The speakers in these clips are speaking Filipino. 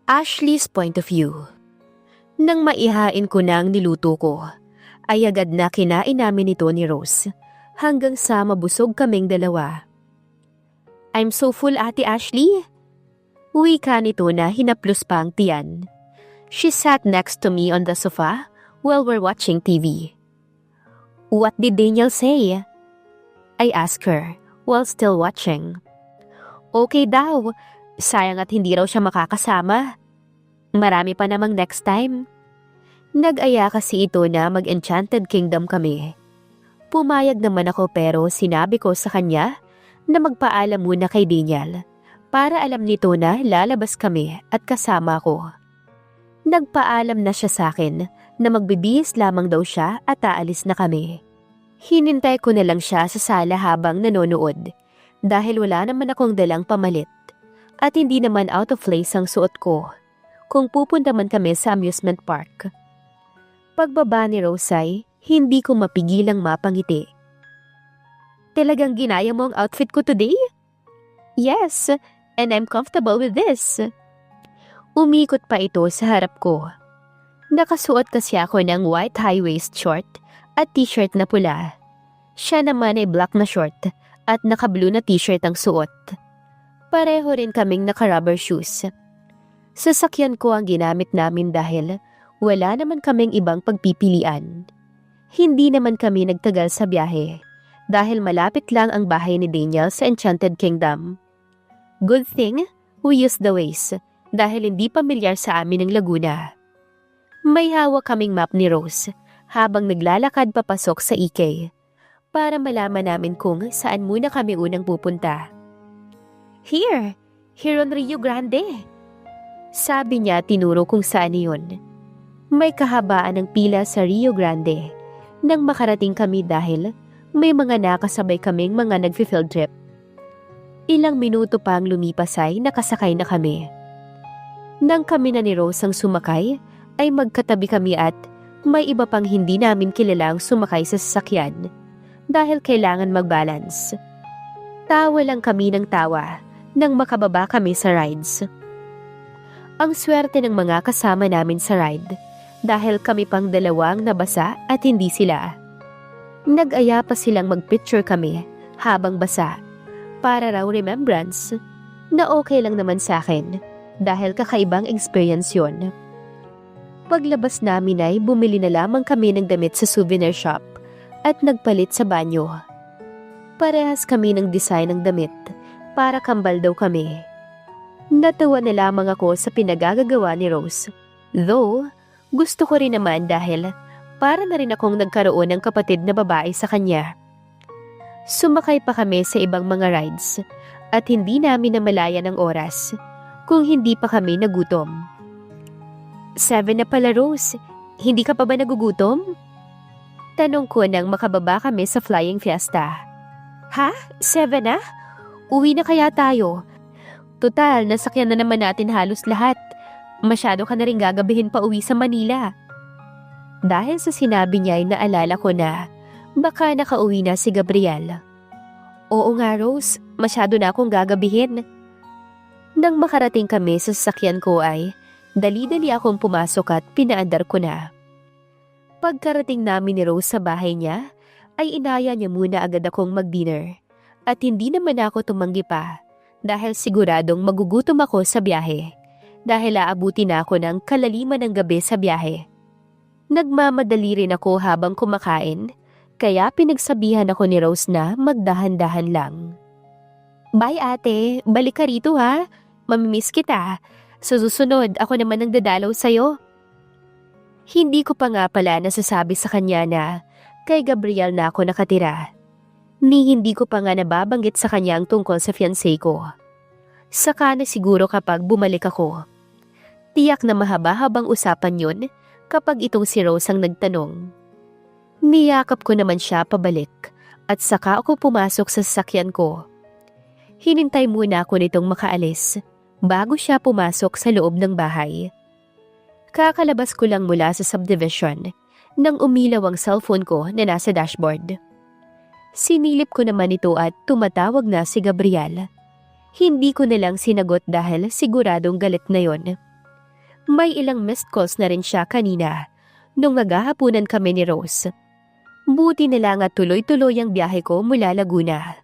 Ashley's point of view. Nang maihain ko na ang niluto ko, ay agad na kinain namin ito ni Rose hanggang sa mabusog kaming dalawa. I'm so full, Ate Ashley. Wika nito na hinaplos pa ang tiyan. She sat next to me on the sofa while we're watching TV. What did Daniel say? I asked her while still watching. Okay daw. Sayang at hindi raw siya makakasama. Marami pa namang next time. Nag-aya kasi ito na mag-Enchanted Kingdom kami. Pumayag naman ako pero sinabi ko sa kanya na magpaalam muna kay Daniel para alam nito na lalabas kami at kasama ko. Nagpaalam na siya sa akin na magbibihis lamang daw siya at aalis na kami. Hinintay ko na lang siya sa sala habang nanonood dahil wala naman akong dalang pamalit. At hindi naman out of place ang suot ko kung pupunta man kami sa amusement park. Pagbaba ni Rosay, hindi ko mapigilang mapangiti. Talagang ginaya mo ang outfit ko today? Yes, and I'm comfortable with this. Umikot pa ito sa harap ko. Nakasuot kasi ako ng white high-waist short at t-shirt na pula. Siya naman ay black na short at naka-blue na t-shirt ang suot. Pareho rin kaming naka-rubber shoes. Sasakyan ko ang ginamit namin dahil wala naman kaming ibang pagpipilian. Hindi naman kami nagtagal sa biyahe dahil malapit lang ang bahay ni Daniel sa Enchanted Kingdom. Good thing we used the Waze dahil hindi pamilyar sa amin ang Laguna. May hawak kaming map ni Rose habang naglalakad papasok sa EK para malaman namin kung saan muna kami unang pupunta. Here on Rio Grande. Sabi niya tinuro kung saan iyon. May kahabaan ng pila sa Rio Grande nang makarating kami dahil may mga nakasabay kaming mga nag-field trip. Ilang minuto pa ang lumipas ay nakasakay na kami. Nang kami na ni Rose ang sumakay, ay magkatabi kami at may iba pang hindi namin kilalang sumakay sa sasakyan dahil kailangan mag-balance. Tawa lang kami ng tawa nang makababa kami sa rides. Ang swerte ng mga kasama namin sa ride dahil kami pang dalawang nabasa at hindi sila. Nag-aya pa silang mag-picture kami habang basa para raw remembrance na okay lang naman sa akin dahil kakaibang experience yun. Paglabas namin ay bumili na lamang kami ng damit sa souvenir shop at nagpalit sa banyo. Parehas kami ng design ng damit para kambal daw kami. Natawa na lamang ako sa pinagagagawa ni Rose. Though, gusto ko rin naman dahil para na rin akong nagkaroon ng kapatid na babae sa kanya. Sumakay pa kami sa ibang mga rides at hindi namin namalayan ang oras kung hindi pa kami nagutom. 7 na pala, Rose. Hindi ka pa ba nagugutom? Tanong ko nang makababa kami sa Flying Fiesta. Ha? 7 na? Uwi na kaya tayo? Total, nasakyan na naman natin halos lahat. Masyado ka na rin gagabihin pa uwi sa Manila. Dahil sa sinabi niya ay naalala ko na baka nakauwi na si Gabriel. Oo nga, Rose. Masyado na akong gagabihin. Nang makarating kami sa sasakyan ko ay dali-dali akong pumasok at pinaandar ko na. Pagkarating namin ni Rose sa bahay niya, ay inaya niya muna agad akong mag-dinner. At hindi naman ako tumanggi pa dahil siguradong magugutom ako sa biyahe dahil aabuti na ako ng kalaliman ng gabi sa biyahe. Nagmamadali rin ako habang kumakain kaya pinagsabihan ako ni Rose na magdahan-dahan lang. Bye ate, balik ka rito ha. Mamimiss kita. Sa susunod, ako naman ang dadalaw sa'yo. Hindi ko pa nga pala nasasabi sa kanya na kay Gabriel na ako nakatira. Ni hindi ko pa nga nababanggit sa kanya ang tungkol sa fiancé ko. Saka na siguro kapag bumalik ako. Tiyak na mahaba-habang usapan yun kapag itong si Rose ang nagtanong. Niyakap ko naman siya pabalik at saka ako pumasok sa sasakyan ko. Hinintay muna ako nitong makaalis bago siya pumasok sa loob ng bahay. Kakalabas ko lang mula sa subdivision nang umilaw ang cellphone ko na nasa dashboard. Sinilip ko naman ito at tumatawag na si Gabriel. Hindi ko na lang sinagot dahil siguradong galit na yon. May ilang missed calls na rin siya kanina nung naghahapunan kami ni Rose. Buti na lang at tuloy-tuloy ang biyahe ko mula Laguna.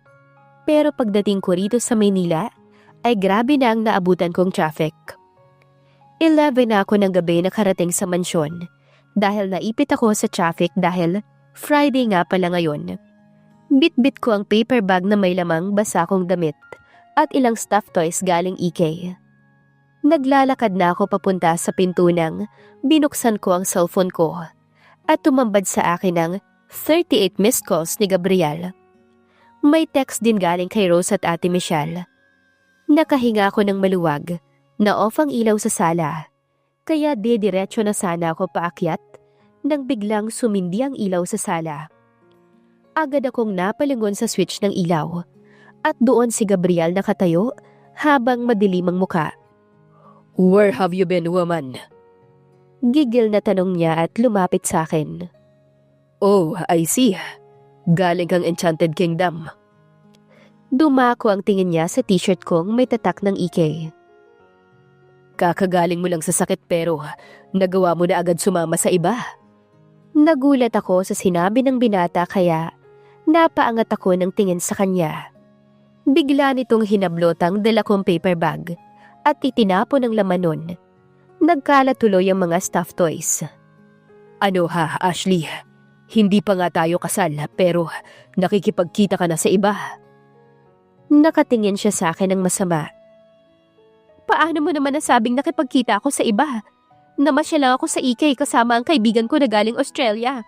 Pero pagdating ko rito sa Maynila, ay grabe na ang naabutan kong traffic. 11 na ako ng gabi nakarating sa mansyon dahil naipit ako sa traffic dahil Friday nga pala ngayon. Bit-bit ko ang paper bag na may lamang basa kong damit at ilang stuffed toys galing EK. Naglalakad na ako papunta sa pinto nang binuksan ko ang cellphone ko at tumambad sa akin ang 38 missed calls ni Gabriel. May text din galing kay Rose at Ate Michelle. Nakahinga ako ng maluwag na off ang ilaw sa sala, kaya diretso na sana ako paakyat nang biglang sumindi ang ilaw sa sala. Agad akong napalingon sa switch ng ilaw at doon si Gabriel nakatayo habang madilim ang muka. "Where have you been, woman?" Gigil na tanong niya at lumapit sa akin. "Oh, I see. Galing kang Enchanted Kingdom." Dumako ang tingin niya sa t-shirt kong may tatak ng EK. "Kakagaling mo lang sa sakit pero nagawa mo na agad sumama sa iba." Nagulat ako sa sinabi ng binata kaya napaangat ako ng tingin sa kanya. Bigla nitong hinablotang dala kong paper bag at itinapon ang laman nun. Nagkalat tuloy ang mga stuffed toys. "Ano ha, Ashley? Hindi pa nga tayo kasal pero nakikipagkita ka na sa iba." Nakatingin siya sa akin ng masama. "Paano mo naman nasabing nakipagkita ako sa iba? Namasya lang ako sa EK kasama ang kaibigan ko na galing Australia."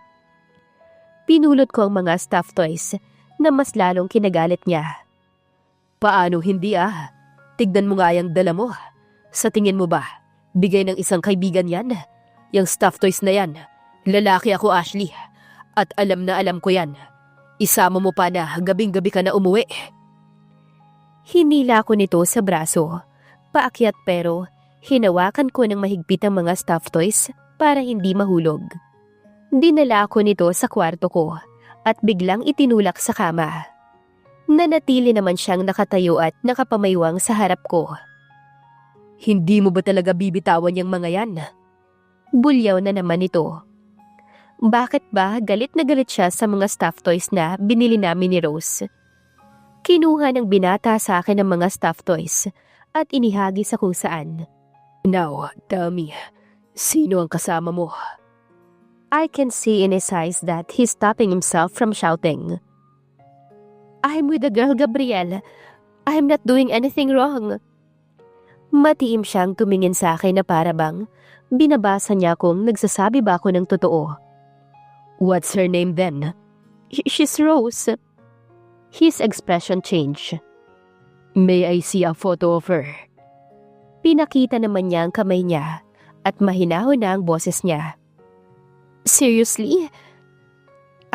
Pinulot ko ang mga stuffed toys na mas lalong kinagalit niya. "Paano hindi ah? Tignan mo nga yung dala mo. Sa tingin mo ba, bigay ng isang kaibigan yan? Yung stuffed toys na yan. Lalaki ako, Ashley. At alam na alam ko yan. Isama mo pa na gabing-gabi ka na umuwi." Hinila ko nito sa braso. Paakyat pero hinawakan ko ng mahigpit ang mga stuffed toys para hindi mahulog. Dinala ko nito sa kwarto ko at biglang itinulak sa kama. Nanatili naman siyang nakatayo at nakapamaywang sa harap ko. "Hindi mo ba talaga bibitawan yung mga yan?" Bulyaw na naman ito. Bakit ba galit na galit siya sa mga stuffed toys na binili namin ni Rose? Kinuha ng binata sa akin ang mga stuffed toys at inihagi sa kung saan. "Now, tell me, sino ang kasama mo?" I can see in his eyes that he's stopping himself from shouting. "I'm with the girl, Gabriel. I'm not doing anything wrong." Matiim siyang tumingin sa akin na para bang binabasa niya kung nagsasabi ba ako ng totoo. "What's her name then?" She's Rose." His expression changed. "May I see a photo of her?" Pinakita naman niya ang kamay niya at mahinahon na ang boses niya. "Seriously?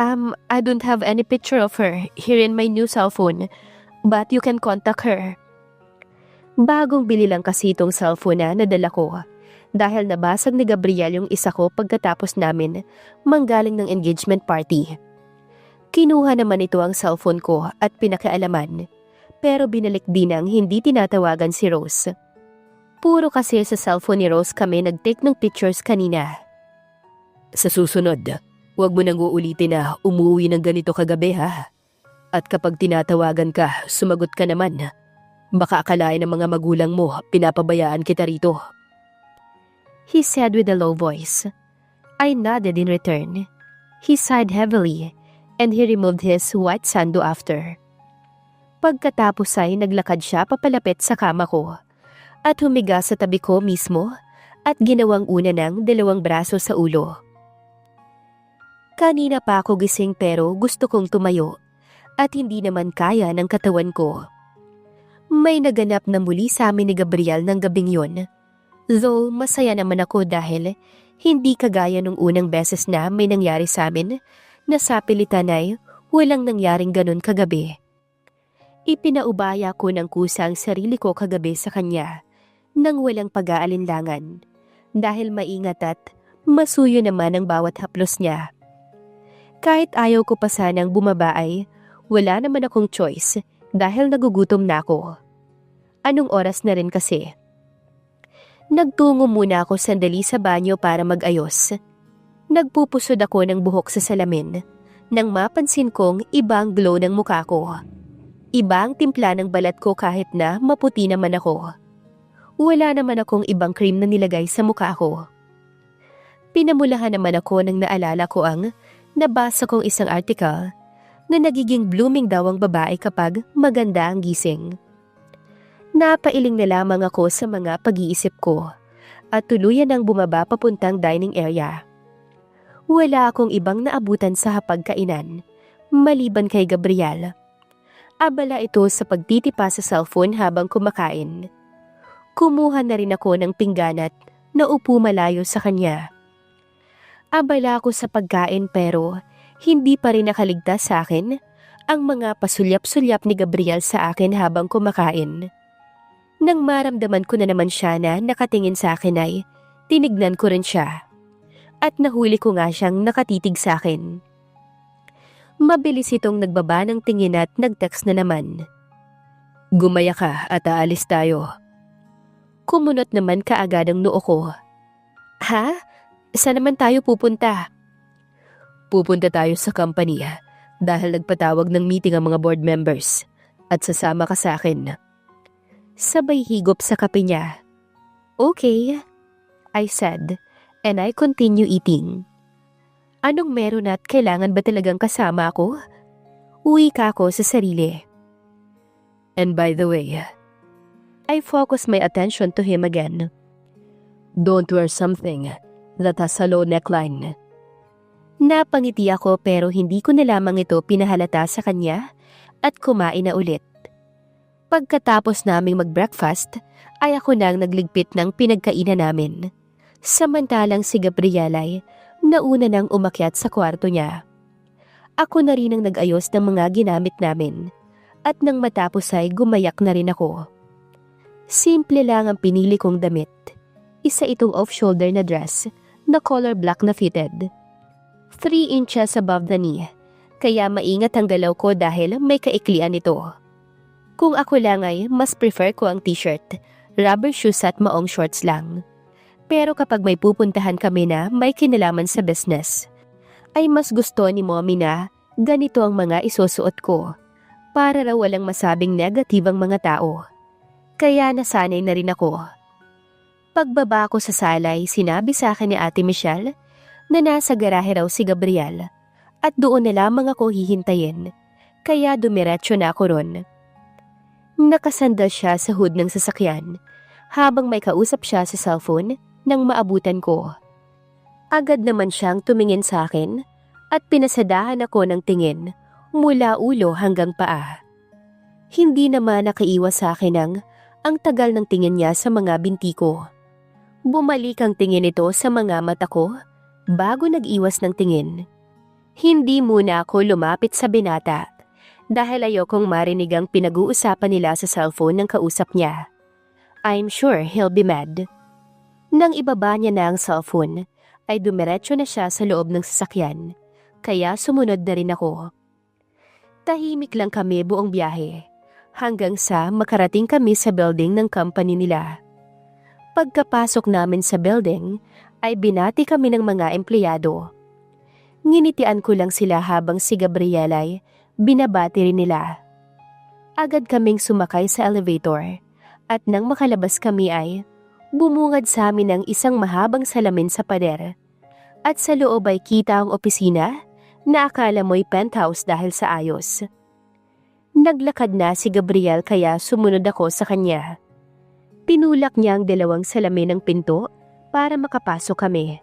I don't have any picture of her here in my new cellphone, but you can contact her." Bagong bili lang kasi itong cellphone na nadala ko dahil nabasag ni Gabriel yung isa ko pagkatapos namin manggaling ng engagement party. Kinuha naman ito ang cellphone ko at pinakialaman, pero binalik din ang hindi tinatawagan si Rose. Puro kasi sa cellphone ni Rose kami nag-take ng pictures kanina. "Sa susunod, huwag mo nang uulitin na umuwi ng ganito kagabi ha. At kapag tinatawagan ka, sumagot ka naman. Baka akalain ng mga magulang mo, pinapabayaan kita rito." He said with a low voice. I nodded in return. He sighed heavily and he removed his white sando after. Pagkatapos ay naglakad siya papalapit sa kama ko at humiga sa tabi ko mismo at ginawang una ng 2 braso sa ulo. Kanina pa ako gising pero gusto kong tumayo at hindi naman kaya ng katawan ko. May naganap na muli sa amin ni Gabriel ng gabing yun. Though masaya naman ako dahil hindi kagaya nung unang beses na may nangyari sa amin na sa pilitan ay walang nangyaring ganun kagabi. Ipinaubaya ko ng kusa ang sarili ko kagabi sa kanya nang walang pag-aalinlangan dahil maingat at masuyo naman ang bawat haplos niya. Kahit ayaw ko pa sanang bumaba ay wala naman akong choice dahil nagugutom na ako. Anong oras na rin kasi? Nagtungo muna ako sandali sa banyo para mag-ayos. Nagpupusod ako ng buhok sa salamin nang mapansin kong ibang glow ng mukha ko. Ibang timpla ng balat ko kahit na maputi naman ako. Wala naman akong ibang cream na nilagay sa mukha ko. Pinamulahan naman ako nang naalala ko ang nabasa kong isang article na nagiging blooming daw ang babae kapag maganda ang gising. Napailing na lamang ako sa mga pag-iisip ko at tuluyan ang bumaba papuntang dining area. Wala akong ibang naabutan sa hapagkainan maliban kay Gabriel. Abala ito sa pagtitipa sa cellphone habang kumakain. Kumuha na rin ako ng pinggan at naupo malayo sa kanya. Abala ako sa pagkain pero hindi pa rin nakaligtas sa akin ang mga pasulyap-sulyap ni Gabriel sa akin habang kumakain. Nang maramdaman ko na naman siya na nakatingin sa akin ay tinignan ko rin siya. At nahuli ko nga siyang nakatitig sa akin. Mabilis itong nagbaba ng tingin at nag-text na naman. Gumaya ka at aalis tayo. Kumunot naman kaagad ang noo ko. Ha? Saan naman tayo pupunta? Pupunta tayo sa company dahil nagpatawag ng meeting ang mga board members at sasama ka sa akin. Sabay higop sa kape niya. Okay, I said, and I continue eating. Anong meron at kailangan ba talagang kasama ako? Uwi ka ako sa sarili. And by the way, I focus my attention to him again. Don't wear something that has a low neckline. Napangiti ako pero hindi ko na lamang ito pinahalata sa kanya at kumain na ulit. Pagkatapos naming mag-breakfast, ay ako nang nagligpit ng pinagkainan namin. Samantalang si Gabriel ay nauna nang umakyat sa kwarto niya. Ako na rin ang nag-ayos ng mga ginamit namin at nang matapos ay gumayak na rin ako. Simple lang ang pinili kong damit. Isa itong off-shoulder na dress na color black na fitted. 3 inches above the knee, kaya maingat ang galaw ko dahil may kaiklian ito. Kung ako lang ay mas prefer ko ang t-shirt, rubber shoes at maong shorts lang. Pero kapag may pupuntahan kami na may kinalaman sa business, ay mas gusto ni mommy na ganito ang mga isusuot ko para raw walang masabing negatibang mga tao. Kaya nasanay na rin ako. Pagbaba ko sa salay, sinabi sa akin ni Ate Michelle na nasa garahe raw si Gabriel at doon na lamang ako hihintayin, kaya dumiretso na ako ron. Nakasandal siya sa hood ng sasakyan habang may kausap siya sa cellphone nang maabutan ko. Agad naman siyang tumingin sa akin at pinasadahan ako ng tingin mula ulo hanggang paa. Hindi naman nakaiwas sa akin ang tagal ng tingin niya sa mga binti ko. Bumalik ang tingin ito sa mga mata ko bago nag-iwas ng tingin. Hindi muna ako lumapit sa binata dahil ayokong marinig ang pinag-uusapan nila sa cellphone ng kausap niya. I'm sure he'll be mad. Nang ibaba niya na ang cellphone, ay dumiretso na siya sa loob ng sasakyan, kaya sumunod na rin ako. Tahimik lang kami buong biyahe, hanggang sa makarating kami sa building ng company nila. Pagkapasok namin sa building, ay binati kami ng mga empleyado. Nginitian ko lang sila habang si Gabriel ay binabati rin nila. Agad kaming sumakay sa elevator at nang makalabas kami ay bumungad sa amin ang isang mahabang salamin sa pader. At sa loob ay kita ang opisina na akala mo'y penthouse dahil sa ayos. Naglakad na si Gabriel kaya sumunod ako sa kanya. Pinulak niya ang 2 salamin ng pinto para makapasok kami.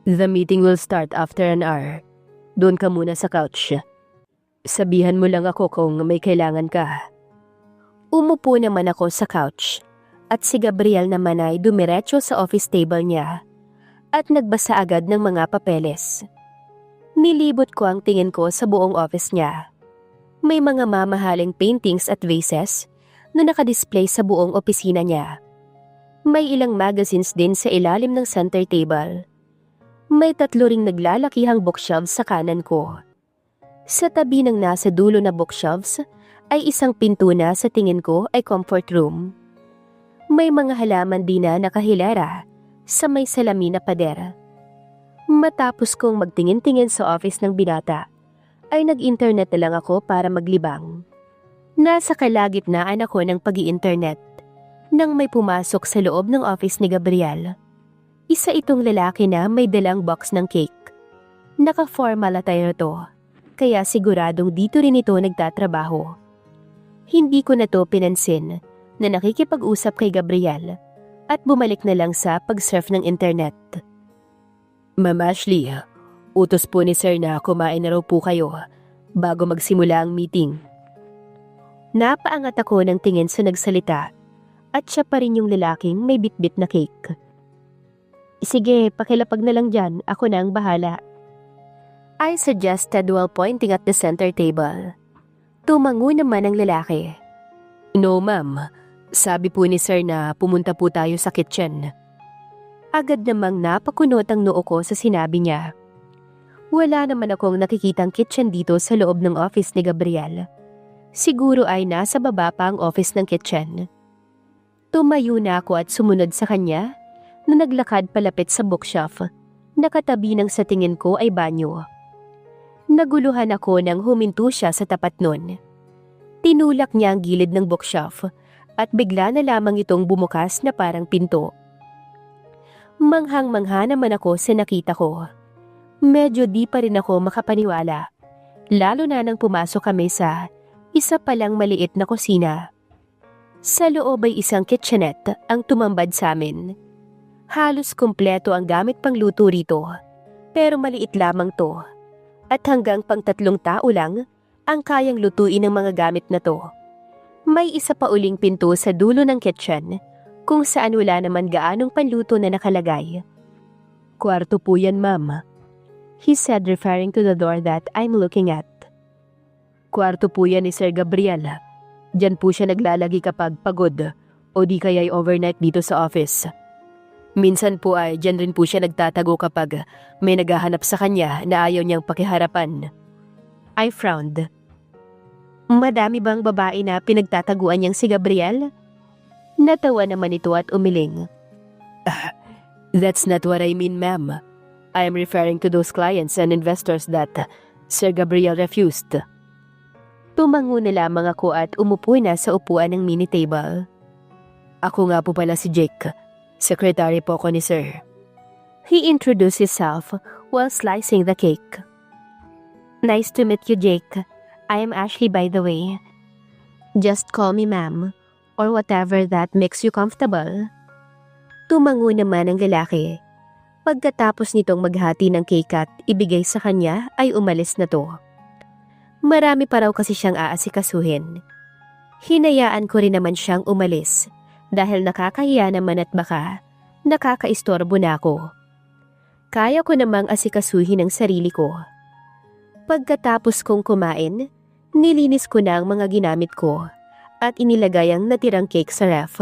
The meeting will start after an hour. Doon ka muna sa couch. Sabihan mo lang ako kung may kailangan ka. Umupo naman ako sa couch at si Gabriel naman ay dumiretso sa office table niya at nagbasa agad ng mga papeles. Nilibot ko ang tingin ko sa buong office niya. May mga mamahaling paintings at vases na nakadisplay sa buong opisina niya. May ilang magazines din sa ilalim ng center table. May 3 ring naglalakihang bookshelves sa kanan ko. Sa tabi ng nasa dulo na bookshelves ay isang pinto na sa tingin ko ay comfort room. May mga halaman din na nakahilera sa may salamin na pader. Matapos kong magtingin-tingin sa office ng binata, ay nag-internet na lang ako para maglibang. Nasa kalagitnaan ako ng pag-i-internet nang may pumasok sa loob ng office ni Gabriel. Isa itong lalaki na may dalang box ng cake. Naka-formal attire to, kaya siguradong dito rin ito nagtatrabaho. Hindi ko na to pinansin na nakikipag-usap kay Gabriel at bumalik na lang sa pag-surf ng internet. Ma'am Ashley, utos po ni sir na kumain na raw po kayo bago magsimula ang meeting. Napaangat ako ng tingin sa nagsalita at siya pa rin yung lalaking may bitbit na cake. Sige, pakilapag na lang dyan, ako na ang bahala. I suggested while pointing at the center table. Tumango naman ang lalaki. No ma'am, sabi po ni sir na pumunta po tayo sa kitchen. Agad namang napakunot ang noo ko sa sinabi niya. Wala naman akong nakikitang kitchen dito sa loob ng office ni Gabriel. Siguro ay nasa baba pa ang office ng kitchen. Tumayo na ako at sumunod sa kanya na naglakad palapit sa bookshelf. Nakatabi ng sa tingin ko ay banyo. Naguluhan ako nang huminto siya sa tapat nun. Tinulak niya ang gilid ng bookshelf at bigla na lamang itong bumukas na parang pinto. Manghang-mangha naman ako sa nakita ko. Medyo di pa rin ako makapaniwala, lalo na nang pumasok kami sa isa palang maliit na kusina. Sa loob ay isang kitchenette ang tumambad sa amin. Halos kumpleto ang gamit pangluto rito, pero maliit lamang to. At hanggang pang 3 tao lang ang kayang lutuin ng mga gamit na to. May isa pa uling pinto sa dulo ng kitchen, kung saan wala naman gaanong panluto na nakalagay. Kwarto po yan ma'am, he said referring to the door that I'm looking at. Kwarto po yan ni Sir Gabriel. Diyan po siya naglalagi kapag pagod o di kaya'y overnight dito sa office. Minsan po ay diyan rin po siya nagtatago kapag may naghahanap sa kanya na ayaw niyang pakiharapan. I frowned. Madami bang babae na pinagtataguan niyang si Gabriel? Natawa naman ito at umiling. That's not what I mean, ma'am. I am referring to those clients and investors that Sir Gabriel refused. Tumango na lamang ako at umupo na sa upuan ng mini table. Ako nga po pala si Jake. Secretary po ko ni Sir. He introduced himself while slicing the cake. Nice to meet you, Jake. I am Ashley, by the way. Just call me ma'am, or whatever that makes you comfortable. Tumango naman ang lalaki. Pagkatapos nitong maghati ng cake at ibigay sa kanya ay umalis na to. Marami pa raw kasi siyang aasikasuhin. Hinayaan ko rin naman siyang umalis dahil nakakahiya naman at baka nakakaistorbo na ako. Kaya ko namang asikasuhin ang sarili ko. Pagkatapos kong kumain, nilinis ko na ang mga ginamit ko at inilagay ang natirang cake sa ref.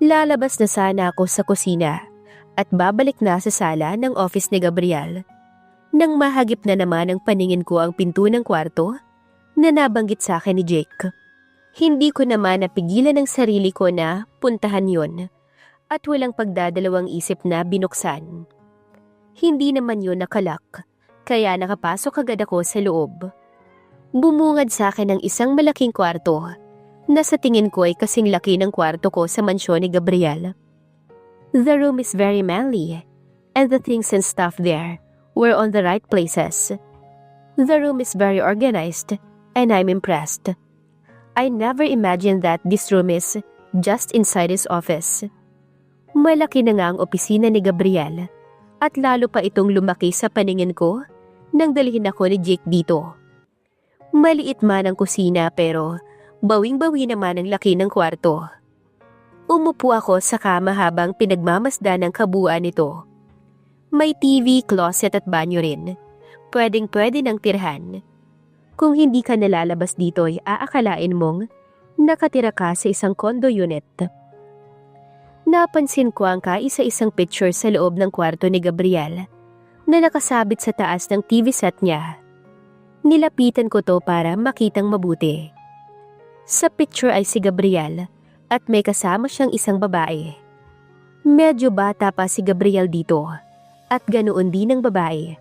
Lalabas na sana ako sa kusina at babalik na sa sala ng office ni Gabriel. Nang mahagip na naman ang paningin ko ang pinto ng kwarto na nabanggit sa akin ni Jake. Hindi ko naman napigilan ang sarili ko na puntahan yon at walang pagdadalawang isip na binuksan. Hindi naman yon nakalak, kaya nakapasok agad ako sa loob. Bumungad sa akin ang isang malaking kwarto na sa tingin ko ay kasing laki ng kwarto ko sa mansyon ni Gabriel. The room is very manly and the things and stuff there were on the right places. The room is very organized and I'm impressed. I never imagined that this room is just inside his office. Malaki na nga ang opisina ni Gabriel at lalo pa itong lumaki sa paningin ko nang dalhin ako ni Jake dito. Maliit man ang kusina pero bawing-bawi naman ang laki ng kwarto. Umupo ako sa kama habang pinagmamasdan ang kabuuan nito. May TV, closet at banyo rin. Pwedeng-pwede ng tirhan. Kung hindi ka nalalabas dito ay aakalain mong nakatira ka sa isang condo unit. Napansin ko ang kaisa-isang picture sa loob ng kwarto ni Gabriel na nakasabit sa taas ng TV set niya. Nilapitan ko to para makitang mabuti. Sa picture ay si Gabriel at may kasama siyang isang babae. Medyo bata pa si Gabriel dito at ganoon din ang babae.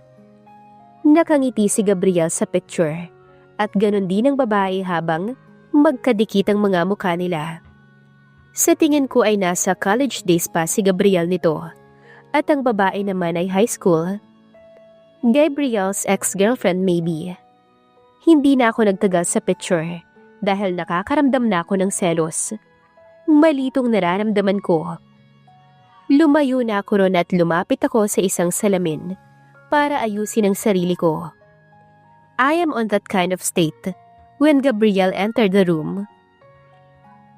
Nakangiti si Gabriel sa picture at ganoon din ang babae habang magkadikit ang mga mukha nila. Sa tingin ko ay nasa college days pa si Gabriel nito at ang babae naman ay high school. Gabriel's ex-girlfriend maybe. Hindi na ako nagtagal sa picture dahil nakakaramdam na ako ng selos. Malitong nararamdaman ko. Lumayo na ako ron at lumapit ako sa isang salamin para ayusin ang sarili ko. I am on that kind of state when Gabriel entered the room.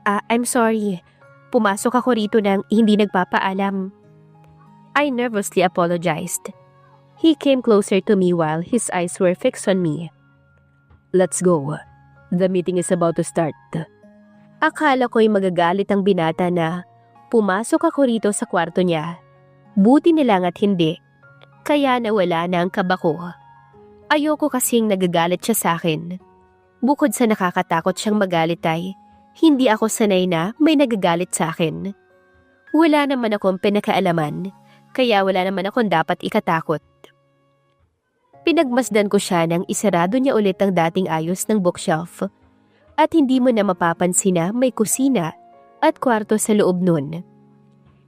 I'm sorry. Pumasok ako rito nang hindi nagpapaalam. I nervously apologized. He came closer to me while his eyes were fixed on me. Let's go. The meeting is about to start. Akala ko'y magagalit ang binata na pumasok ako rito sa kwarto niya. Buti na lang at hindi. Kaya nawala na ang kaba ko. Ayoko kasing nagagalit siya sa akin. Bukod sa nakakatakot siyang magalit ay, hindi ako sanay na may nagagalit sa akin. Wala naman akong pinakaalaman, kaya wala naman akong dapat ikatakot. Pinagmasdan ko siya nang isarado niya ulit ang dating ayos ng bookshelf. At hindi mo na mapapansin na may kusina at kwarto sa loob nun.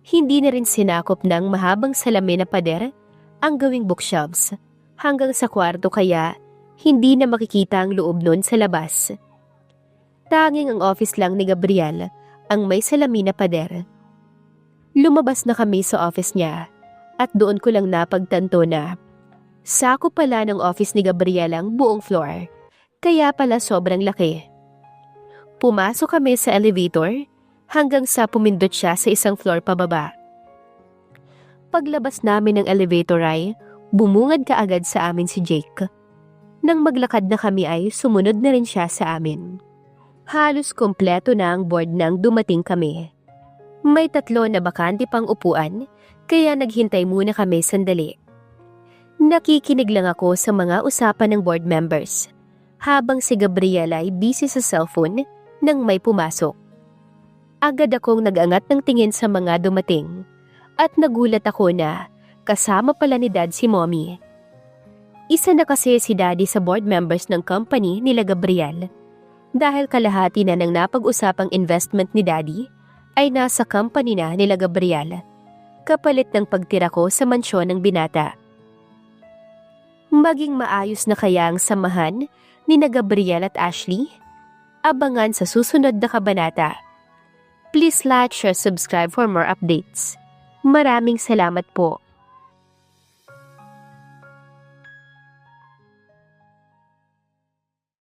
Hindi na rin sinakop ng mahabang salamin na pader ang gawing bookshelves hanggang sa kwarto kaya hindi na makikita ang loob nun sa labas. Tanging ang office lang ni Gabriel ang may salamin na pader. Lumabas na kami sa office niya at doon ko lang napagtanto na sakop pala ng office ni Gabriel ang buong floor, kaya pala sobrang laki. Pumasok kami sa elevator hanggang sa pumindot siya sa isang floor pababa. Paglabas namin ng elevator ay bumungad kaagad sa amin si Jake. Nang maglakad na kami ay sumunod na rin siya sa amin. Halos kompleto na ang board nang dumating kami. May 3 na bakante pang upuan kaya naghintay muna kami sandali. Nakikinig lang ako sa mga usapan ng board members habang si Gabriel ay busy sa cellphone nang may pumasok. Agad akong nag-angat ng tingin sa mga dumating at nagulat ako na kasama pala ni Dad si Mommy. Isa na kasi si Daddy sa board members ng company nila Gabriel dahil kalahati na ng napag-usapang investment ni Daddy ay nasa company na nila Gabriel kapalit ng pagtira ko sa mansyon ng binata. Maging maayos na kaya ang samahan ni na Gabriel at Ashley? Abangan sa susunod na kabanata. Please like, share, subscribe for more updates. Maraming salamat po.